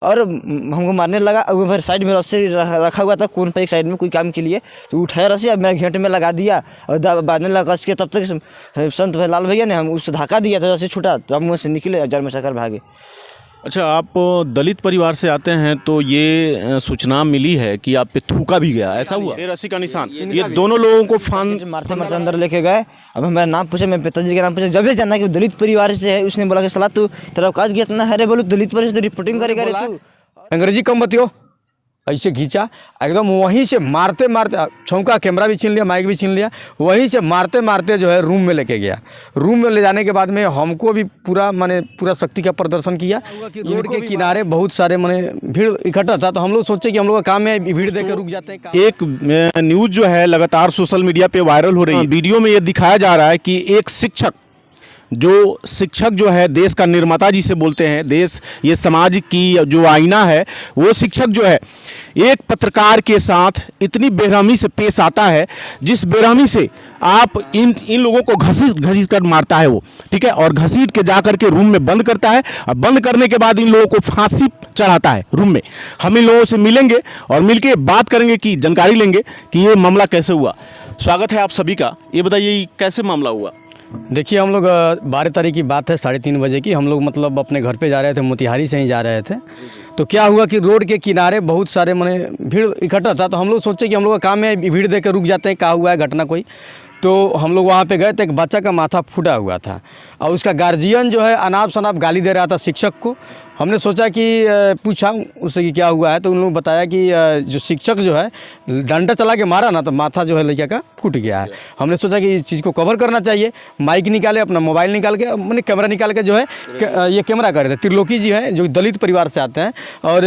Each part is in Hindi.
और हमको मारने लगा। और फिर साइड में रस्सी रखा हुआ था कोन पे एक साइड में कोई काम के लिए, तो उठाया रस्सी, अब मैं घेंट में लगा दिया और बांधने लगा कस के। तब तक संत भाई लाल भैया ने हम उससे धक्का दिया था, रस्सी छूटा तो हम मुँह से निकले और जान बचाकर भागे। अच्छा, आप दलित परिवार से आते हैं तो ये सूचना मिली है कि आप पे थूका भी गया, ऐसा हुआ? ये रस्सी का निशान, ये दोनों लोगों को मारते मारते अंदर लेके गए। अब मेरा नाम पूछा, मैं पिताजी का नाम पूछा, जब भी जाना कि दलित परिवार से है। उसने बोला कि सलाह तू तेरा औकात कितना है रे, बोलो दलित परिवार से रिपोर्टिंग करेगा रे तू। अंग्रेजी कम बतियो, ऐसे खींचा एकदम, वहीं से मारते मारते छौंका, कैमरा भी छीन लिया, माइक भी छीन लिया, वहीं से मारते मारते जो है रूम में लेके गया। रूम में ले जाने के बाद में हमको भी पूरा शक्ति का प्रदर्शन किया। रोड के किनारे बहुत सारे भीड़ इकट्ठा था, तो हम लोग सोचे कि हम लोग का काम है भीड़ देकर रुक जाते हैं। एक न्यूज़ जो है लगातार सोशल मीडिया पे वायरल हो रही है। वीडियो में ये दिखाया जा रहा है कि एक शिक्षक जो है देश का निर्माता जिसे बोलते हैं, देश ये समाज की जो आईना है, वो शिक्षक जो है एक पत्रकार के साथ इतनी बेरहमी से पेश आता है, जिस बेरहमी से आप इन लोगों को घसीट कर मारता है वो, ठीक है, और घसीट के जा करके रूम में बंद करता है। और बंद करने के बाद इन लोगों को फांसी चढ़ाता है रूम में। हम इन लोगों से मिलेंगे और मिलके बात करेंगे, कि जानकारी लेंगे कि ये मामला कैसे हुआ। स्वागत है आप सभी का। ये बताइए कैसे मामला हुआ? देखिए, हम लोग 12 तारीख की बात है, 3:30 बजे की। हम लोग अपने घर पे जा रहे थे, मोतिहारी से ही जा रहे थे। तो क्या हुआ कि रोड के किनारे बहुत सारे भीड़ इकट्ठा था, तो हम लोग सोचे कि हम लोग का काम है भीड़ देकर रुक जाते हैं, क्या हुआ है घटना कोई। तो हम लोग वहाँ पे गए तो एक बच्चा का माथा फूटा हुआ था और उसका गार्जियन जो है अनाप शनाप गाली दे रहा था शिक्षक को। हमने सोचा कि पूछा उससे कि क्या हुआ है, तो उन लोगों ने बताया कि जो शिक्षक जो है डंडा चला के मारा ना, तो माथा जो है लड़का का फूट गया है। हमने सोचा कि इस चीज़ को कवर करना चाहिए। माइक निकाले, अपना मोबाइल निकाल के, कैमरा निकाल के जो है ये कैमरा कर रहे थे। त्रिलोकी जी हैं जो दलित परिवार से आते हैं, और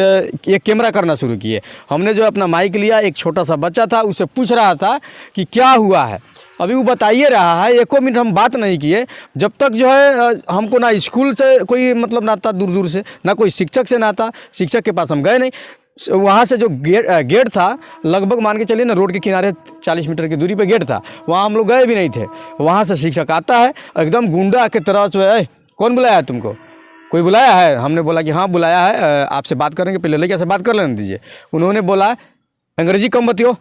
ये कैमरा करना शुरू किए। हमने जो अपना माइक लिया, एक छोटा सा बच्चा था, उससे पूछ रहा था कि क्या हुआ है। अभी वो बताइए रहा है, 1 मिनट हम बात नहीं किए, जब तक जो है हमको ना स्कूल से कोई नाता, दूर से ना कोई शिक्षक से नाता। शिक्षक के पास हम गए नहीं। वहाँ से जो गेट था, लगभग मान के चलिए ना, रोड के किनारे 40 मीटर की दूरी पे गेट था, वहाँ हम लोग गए भी नहीं थे। वहाँ से शिक्षक आता है एकदम गुंडा के तरह जो है, कौन बुलाया है तुमको, कोई बुलाया है? हमने बोला कि हाँ बुलाया है, आपसे बात करेंगे, पहले लड़के से बात कर लेने दीजिए। उन्होंने बोला अंग्रेजी कम बतियो,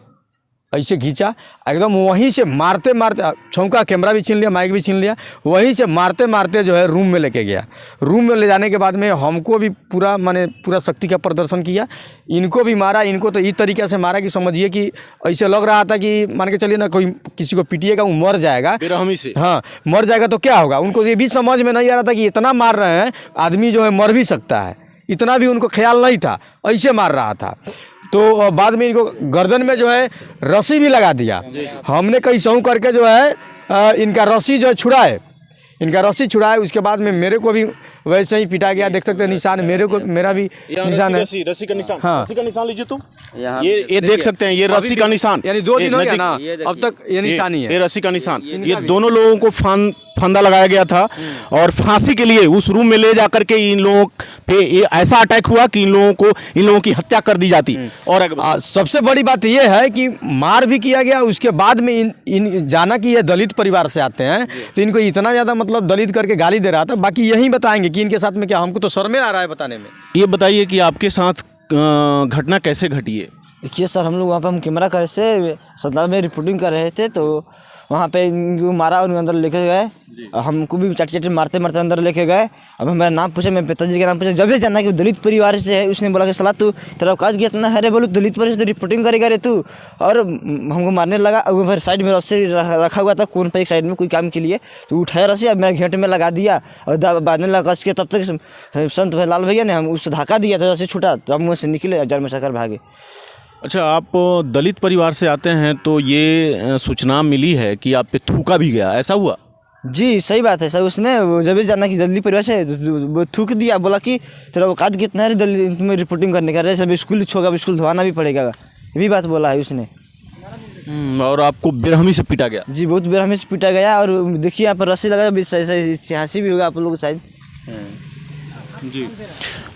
ऐसे खींचा एकदम, वहीं से मारते मारते छौंका, कैमरा भी छीन लिया, माइक भी छीन लिया, वहीं से मारते मारते जो है रूम में लेके गया। रूम में ले जाने के बाद में हमको भी पूरा शक्ति का प्रदर्शन किया। इनको भी मारा। इनको तो इस तरीके से मारा कि समझिए कि ऐसे लग रहा था कि मान के चलिए ना, कोई किसी को पीटिएगा वो मर जाएगा बेरहमी से। हाँ, मर जाएगा तो क्या होगा। उनको ये भी समझ में नहीं आ रहा था कि इतना मार रहे हैं, आदमी जो है मर भी सकता है, इतना भी उनको ख्याल नहीं था, ऐसे मार रहा था। तो बाद में इनको गर्दन में जो है रस्सी भी लगा दिया। हमने कई सौ करके जो है इनका रस्सी जो है छुड़ाए, उसके बाद में मेरे को भी वैसे ही पिटा गया। देख सकते हैं निशान, मेरा भी निशान है, रस्सी का निशान। हाँ, रस्सी का निशान लीजिए तुम, ये देख सकते हैं, ये रस्सी का निशान, यानी 2 दिन हो गया ना, अब तक ये निशान ही है, ये रस्सी का निशान। ये दोनों लोगों को फंदा लगाया गया था और फांसी के लिए उस रूम में ले जाकर के इन लोगों पे ऐसा अटैक हुआ कि इन लोगों की हत्या कर दी जाती। और सबसे बड़ी बात यह है कि मार भी किया गया। उसके बाद में इन जाना कि ये दलित परिवार से आते हैं, तो इनको इतना ज़्यादा दलित करके गाली दे रहा था। बाकी यही बताएंगे कि इनके साथ में क्या, हमको तो शर्म आ रहा है बताने में। ये बताइए कि आपके साथ घटना कैसे घटी है? देखिए सर, हम लोग वहाँ पे हम कैमरा कर से सदला में रिपोर्टिंग कर रहे थे, तो वहाँ पे इनको मारा और अंदर लेके गए। हमको भी चाटी मारते मारते अंदर लेके गए। अब मेरा नाम पूछा, मैं पिताजी का नाम पूछा, जब भी जाना कि दलित परिवार से है। उसने बोला कि सलाह तू तेरा औकात कितना है रे, बोलो दलित परिवार से रिपोर्टिंग करेगा रे तू। और हमको मारने लगा। और फिर साइड में रस्सी रखा हुआ था कोन पे एक साइड में कोई काम के लिए, तो उठाया रस्सी, अब मैं घेंट में लगा दिया और बांधने लगा कस के। तब तक संत भाई लाल भैया ने हम उससे धक्का दिया था, रस्सी छूटा तो हम मुँह से निकले और जान बचाकर भागे। अच्छा, आप दलित परिवार से आते हैं तो ये सूचना मिली है कि आप पे थूका भी गया, ऐसा हुआ? जी सही बात है सर। उसने जब भी जाना कि दलित परिवार से थूक दिया, बोला कि तेरा औकात कितना है दलित में रिपोर्टिंग करने का, सब स्कूल छोगा, स्कूल धोना भी पड़ेगा, ये भी बात बोला है उसने। और आपको बेरहमी से पीटा गया? जी बहुत बेरहमी से पीटा गया। और देखिए यहाँ पर रस्सी लगा, हंसी भी होगा आप लोग शायद। जी,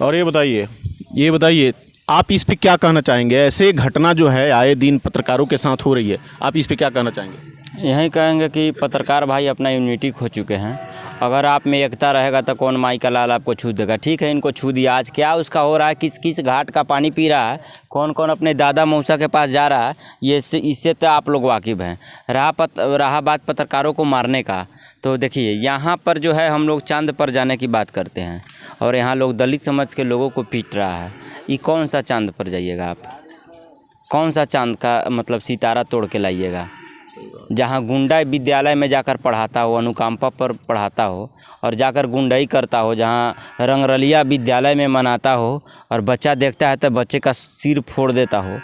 और ये बताइए आप इस पे क्या कहना चाहेंगे? ऐसे घटना जो है आए दिन पत्रकारों के साथ हो रही है, आप इस पे क्या कहना चाहेंगे? यही कहेंगे कि पत्रकार भाई अपना यूनिटी खो चुके हैं। अगर आप में एकता रहेगा तो कौन माई का लाल आपको छू देगा। ठीक है, इनको छू दिया। आज क्या उसका हो रहा है, किस किस घाट का पानी पी रहा है, कौन कौन अपने दादा मौसा के पास जा रहा है, ये इससे तो आप लोग वाकिफ़ हैं। रहा बात पत्रकारों को मारने का, तो देखिए यहाँ पर जो है हम लोग चांद पर जाने की बात करते हैं और यहाँ लोग दलित समझ के लोगों को पीट रहा है। ये कौन सा चांद पर जाइएगा आप? कौन सा चांद का मतलब सितारा तोड़ के लाइएगा? जहाँ गुंडा विद्यालय में जाकर पढ़ाता हो, अनुकंपा पर पढ़ाता हो और जाकर गुंडाई करता हो, जहाँ रंगरलिया विद्यालय में मनाता हो और बच्चा देखता है तो बच्चे का सिर फोड़ देता हो,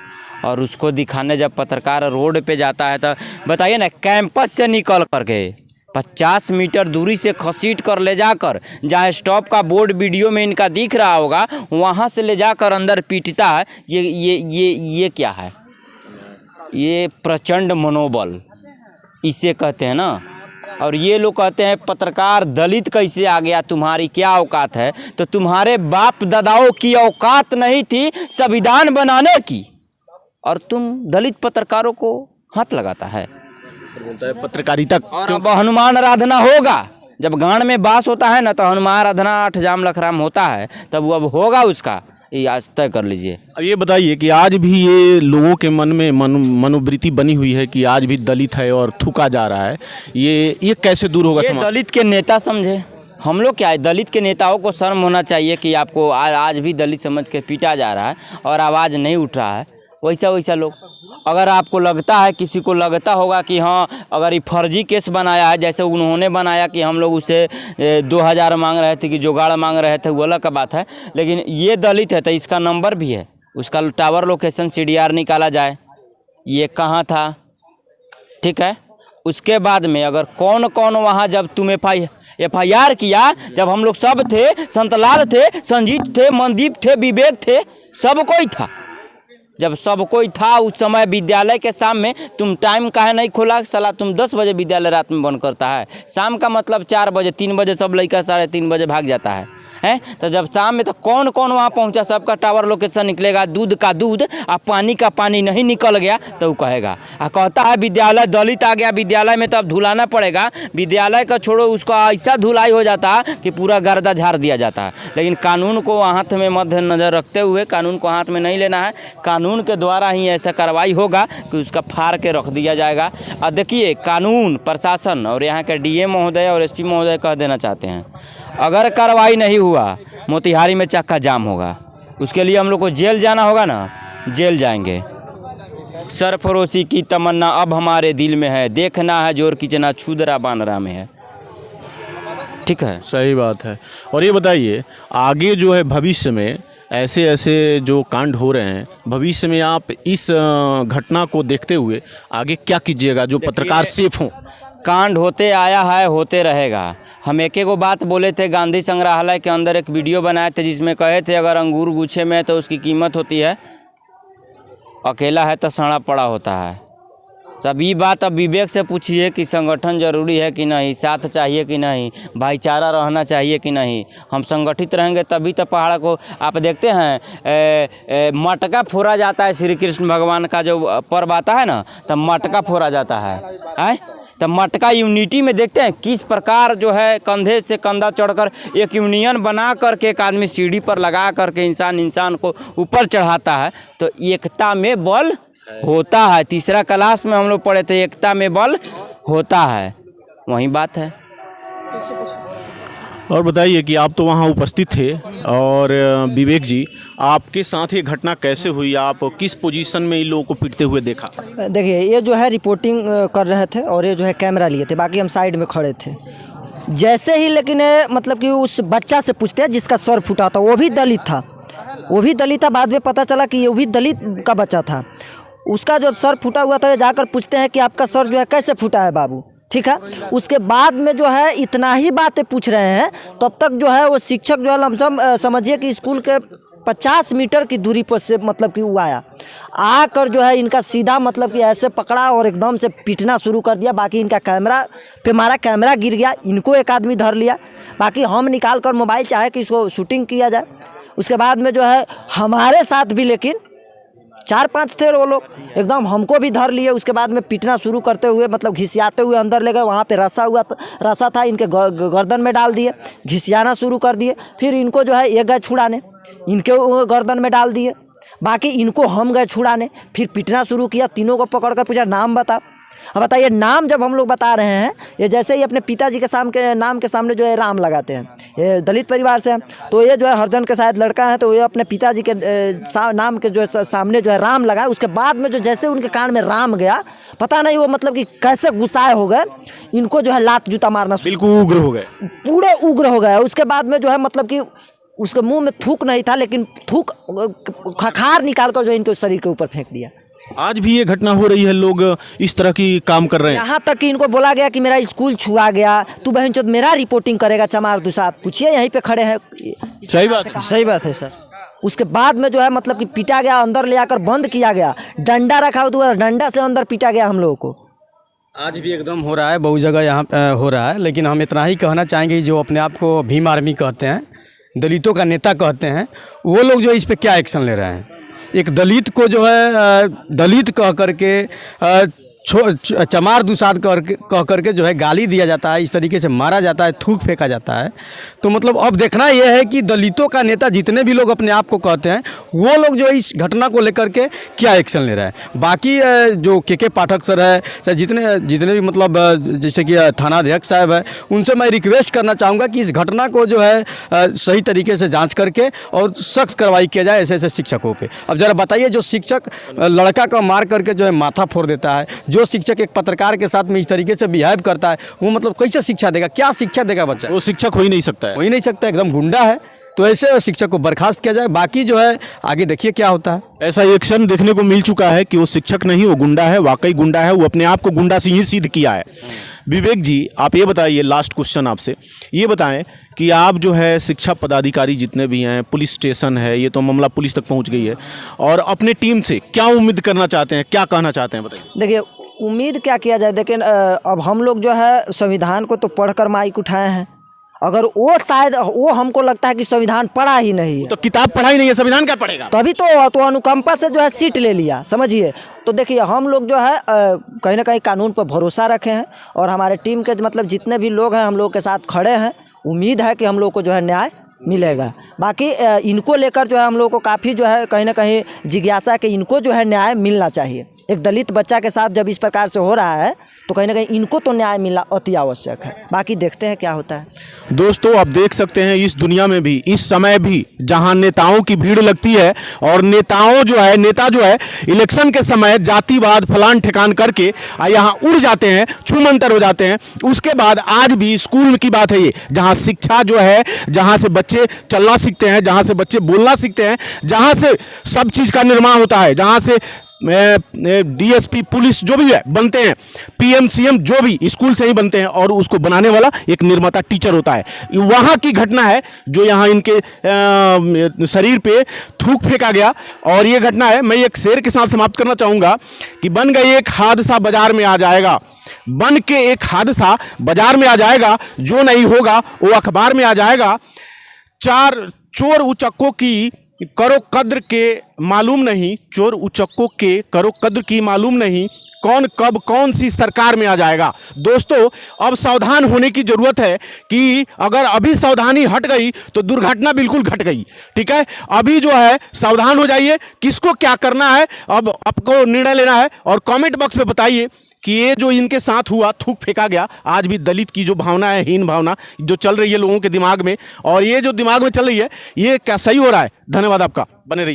और उसको दिखाने जब पत्रकार रोड पे जाता है तो बताइए ना, कैंपस से निकल करके 50 मीटर दूरी से खसीट कर ले जाकर, जहाँ स्टॉप का बोर्ड वीडियो में इनका दिख रहा होगा, वहाँ से ले जाकर अंदर पीटता है। ये क्या है? ये प्रचंड मनोबल इसे कहते हैं ना। और ये लोग कहते हैं पत्रकार दलित कैसे आ गया, तुम्हारी क्या औकात है? तो तुम्हारे बाप दादाओं की औकात नहीं थी संविधान बनाने की, और तुम दलित पत्रकारों को हाथ लगाता है। बोलता है पत्रकारिता। और अब हनुमान आराधना होगा, जब गांड में बास होता है ना तो हनुमान आराधना 8 जाम लखराम होता है, तब वो अब होगा उसका, ये आज तय कर लीजिए। अब ये बताइए कि आज भी ये लोगों के मन में मनोवृत्ति बनी हुई है कि आज भी दलित है और थूका जा रहा है, ये कैसे दूर होगा? ये दलित के नेता समझे, हम लोग क्या है, दलित के नेताओं को शर्म होना चाहिए कि आपको आज भी दलित समझ के पीटा जा रहा है और आवाज़ नहीं उठ रहा है। वैसा लोग, अगर आपको लगता है, किसी को लगता होगा कि हाँ अगर ये फर्जी केस बनाया है, जैसे उन्होंने बनाया कि हम लोग उसे 2000 मांग रहे थे कि जुगाड़ मांग रहे थे, वो अलग का बात है। लेकिन ये दलित है तो इसका नंबर भी है, उसका टावर लोकेशन CDR निकाला जाए, ये कहाँ था, ठीक है। उसके बाद में अगर कौन कौन वहाँ, जब तुम FIR किया, जब हम लोग सब थे, संतलाल थे, संजीत थे, मनदीप थे, विवेक थे, सब कोई था। जब सब कोई था उस समय विद्यालय के शाम में तुम टाइम काहे नहीं खोला? साला तुम 10 बजे विद्यालय रात में बंद करता है, शाम का मतलब 4 बजे 3 बजे सब लड़का 3:30 बजे भाग जाता है हैं। तो जब शाम में तो कौन कौन वहाँ पहुँचा? सबका टावर लोकेशन निकलेगा, दूध का दूध और पानी का पानी नहीं निकल गया तो वो कहेगा, कहता है विद्यालय दलित आ गया विद्यालय में तो अब धुलाना पड़ेगा। विद्यालय का छोड़ो, उसका ऐसा धुलाई हो जाता है कि पूरा गर्दा झाड़ दिया जाता है। लेकिन कानून को हाथ में मद्देनजर रखते हुए, कानून को हाथ में नहीं लेना है, कानून के द्वारा ही ऐसा कार्रवाई होगा कि उसका फाड़ के रख दिया जाएगा। और देखिए, कानून प्रशासन और यहाँ के DM महोदय और SP महोदय कह देना चाहते हैं, अगर कार्रवाई नहीं हुआ मोतिहारी में चक्का जाम होगा। उसके लिए हम लोग को जेल जाना होगा ना, जेल जाएंगे। सरफरोशी की तमन्ना अब हमारे दिल में है, देखना है जोर किचना छुदरा बानरा में है। ठीक है, सही बात है। और ये बताइए, आगे जो है भविष्य में ऐसे ऐसे जो कांड हो रहे हैं, भविष्य में आप इस घटना को देखते हुए आगे क्या कीजिएगा जो पत्रकार सेफ हों? कांड होते आया है, होते रहेगा। हम एक बात बोले थे, गांधी संग्रहालय के अंदर एक वीडियो बनाए थे जिसमें कहे थे अगर अंगूर गुच्छे में है तो उसकी कीमत होती है, अकेला है तो सड़ा पड़ा होता है। तब ये बात अब विवेक से पूछिए कि संगठन जरूरी है कि नहीं, साथ चाहिए कि नहीं, भाईचारा रहना चाहिए कि नहीं। हम संगठित रहेंगे तभी तो पहाड़ को, आप देखते हैं मटका फोड़ा जाता है, श्री कृष्ण भगवान का जो पर्व आता है ना, तब मटका फोड़ा जाता है। तब मटका यूनिटी में देखते हैं किस प्रकार जो है कंधे से कंधा चढ़कर एक यूनियन बना करके एक आदमी सीढ़ी पर लगा करके इंसान को ऊपर चढ़ाता है, तो एकता में बल होता है। तीसरा क्लास में हम लोग पढ़े थे, एकता में बल होता है, वही बात है। और बताइए कि आप तो वहाँ उपस्थित थे, और विवेक जी आपके साथ ये घटना कैसे हुई? आप किस पोजीशन में इन लोगों को पीटते हुए देखा? देखिए, ये जो है रिपोर्टिंग कर रहे थे और ये जो है कैमरा लिए थे, बाकी हम साइड में खड़े थे। जैसे ही लेकिन मतलब कि उस बच्चा से पूछते हैं जिसका सर फूटा था, वो भी दलित था, बाद में पता चला कि ये भी दलित का बच्चा था। उसका जब सर फूटा हुआ था, जाकर पूछते हैं कि आपका सर जो है कैसे फूटा है बाबू, ठीक है। उसके बाद में जो है इतना ही बातें पूछ रहे हैं, तब तक जो है वो शिक्षक जो है लमसम समझिए कि स्कूल के 50 मीटर की दूरी पर से मतलब कि वो आकर जो है इनका सीधा मतलब कि ऐसे पकड़ा और एकदम से पीटना शुरू कर दिया। बाकी इनका कैमरा पे हमारा कैमरा गिर गया, इनको एक आदमी धर लिया, बाकी हम निकाल कर मोबाइल चाहे कि इसको शूटिंग किया जाए। उसके बाद में जो है हमारे साथ भी लेकिन 4-5 थे वो लोग, एकदम हमको भी धर लिए। उसके बाद में पीटना शुरू करते हुए मतलब घिसियाते हुए अंदर ले गए। वहाँ पे रस्सा था, इनके गर्दन में डाल दिए, घिसियाना शुरू कर दिए। फिर इनको जो है ये गए छुड़ाने, इनके गर्दन में डाल दिए, बाकी इनको हम गए छुड़ाने। फिर पीटना शुरू किया, तीनों को पकड़ कर पूछा नाम बता। अब बताइए, नाम जब हम लोग बता रहे हैं, ये जैसे ही अपने पिताजी के नाम के सामने जो है राम लगाते हैं, ये दलित परिवार से हैं, तो ये जो है हरजन के शायद लड़का है, तो ये अपने पिताजी के नाम के जो है सामने जो है राम लगाए। उसके बाद में जो जैसे उनके कान में राम गया, पता नहीं वो मतलब कि कैसे गुस्साए हो गए, इनको जो है लात जूता मारना बिल्कुल उग्र हो गए, पूरे उग्र हो गए। उसके बाद में जो है मतलब कि उसके मुंह में थूक नहीं था, लेकिन थूक खखार निकाल कर जो इनके शरीर के ऊपर फेंक दिया। आज भी ये घटना हो रही है, लोग इस तरह की काम कर रहे हैं। यहाँ तक कि इनको बोला गया कि मेरा स्कूल छुआ गया, तू बहन चोद मेरा रिपोर्टिंग करेगा चमार दुसाद, पूछिए यहीं पे खड़े हैं। सही बात है सर। उसके बाद में जो है मतलब कि पीटा गया, अंदर ले आकर बंद किया गया, डंडा रखा हुआ, डंडा से अंदर पीटा गया हम लोगों को। आज भी एकदम हो रहा है, बहुत जगह यहाँ हो रहा है। लेकिन हम इतना ही कहना चाहेंगे, जो अपने आप को भीम आर्मी कहते हैं, दलितों का नेता कहते हैं, वो लोग जो इस पे क्या एक्शन ले रहे हैं। एक दलित को जो है दलित कह करके चमार दुसाद कह करके जो है गाली दिया जाता है, इस तरीके से मारा जाता है, थूक फेंका जाता है। तो मतलब अब देखना यह है कि दलितों का नेता जितने भी लोग अपने आप को कहते हैं, वो लोग जो इस घटना को लेकर के क्या एक्शन ले रहे हैं। बाकी जो के पाठक सर है, चाहे जितने भी मतलब जैसे कि थानाध्यक्ष साहब है, उनसे मैं रिक्वेस्ट करना चाहूँगा कि इस घटना को जो है सही तरीके से जाँच करके और सख्त कार्रवाई किया जाए ऐसे शिक्षकों पर। अब ज़रा बताइए, जो शिक्षक लड़का का मार करके जो है माथा फोड़ देता है, जो शिक्षक एक पत्रकार के साथ में इस तरीके से बिहेव करता है, वो मतलब कैसे शिक्षा देगा, क्या शिक्षा देगा बच्चा। वो शिक्षक हो ही नहीं सकता है, हो ही नहीं सकता, एकदम गुंडा है। तो ऐसे शिक्षक को बर्खास्त किया जाए। बाकी जो है आगे देखिए क्या होता है। ऐसा एक्शन देखने को मिल चुका है कि वो शिक्षक नहीं, वो गुंडा है, वाकई गुंडा है, वो अपने आप को गुंडा सिंह ही सिद्ध किया है। विवेक जी, आप ये बताइए, लास्ट क्वेश्चन आपसे ये बताएं कि आप जो है शिक्षा पदाधिकारी जितने भी हैं, पुलिस स्टेशन है, ये तो मामला पुलिस तक पहुंच गई है, और अपने टीम से क्या उम्मीद करना चाहते हैं, क्या कहना चाहते हैं, बताइए। देखिए, उम्मीद क्या किया जाए, लेकिन अब हम लोग जो है संविधान को तो पढ़कर माइक उठाए हैं। अगर वो शायद वो हमको लगता है कि संविधान पढ़ा ही नहीं है, तो किताब पढ़ा ही नहीं है, संविधान क्या पढ़ेगा। तभी तो अनुकंपा से जो है सीट ले लिया, समझिए। तो देखिए, हम लोग जो है कहीं ना कहीं कानून पर भरोसा रखे हैं, और हमारे टीम के मतलब जितने भी लोग हैं हम लोग के साथ खड़े हैं। उम्मीद है कि हम लोग को जो है न्याय मिलेगा। बाकी इनको लेकर जो है हम लोग को काफ़ी जो है कहीं ना कहीं जिज्ञासा कि इनको जो है न्याय मिलना चाहिए। एक दलित बच्चा के साथ जब इस प्रकार से हो रहा है, तो कहीं ना कहीं इनको तो न्याय मिलना अति आवश्यक है। बाकी देखते हैं क्या होता है। दोस्तों, आप देख सकते हैं इस दुनिया में भी, इस समय भी, जहां नेताओं की भीड़ लगती है, और नेता जो है इलेक्शन के समय जातिवाद फलान ठिकान करके यहाँ उड़ जाते हैं, छूमंतर हो जाते हैं। उसके बाद आज भी स्कूल की बात है ये, जहां शिक्षा जो है, जहां से बच्चे चलना सीखते हैं, जहां से बच्चे बोलना सीखते हैं, जहां से सब चीज़ का निर्माण होता है, जहां से डीएसपी पुलिस जो भी है बनते हैं, पीएम सीएम जो भी स्कूल से ही बनते हैं, और उसको बनाने वाला एक निर्माता टीचर होता है। वहाँ की घटना है जो यहाँ इनके शरीर पे थूक फेंका गया, और ये घटना है। मैं एक शेर के साथ समाप्त करना चाहूँगा कि बन गई एक हादसा बाजार में आ जाएगा, बन के एक हादसा बाजार में आ जाएगा, जो नहीं होगा वो अखबार में आ जाएगा। चार चोर उचक्कों की करो कद्र के मालूम नहीं, चोर उचक्कों के करो कद्र की मालूम नहीं, कौन कब कौन सी सरकार में आ जाएगा। दोस्तों, अब सावधान होने की जरूरत है कि अगर अभी सावधानी हट गई तो दुर्घटना बिल्कुल घट गई। ठीक है, अभी जो है सावधान हो जाइए। किसको क्या करना है अब आपको निर्णय लेना है, और कमेंट बॉक्स में बताइए कि ये जो इनके साथ हुआ, थूक फेंका गया, आज भी दलित की जो भावना है, हीन भावना जो चल रही है लोगों के दिमाग में, और ये जो दिमाग में चल रही है, ये क्या सही हो रहा है। धन्यवाद आपका, बने रहिए।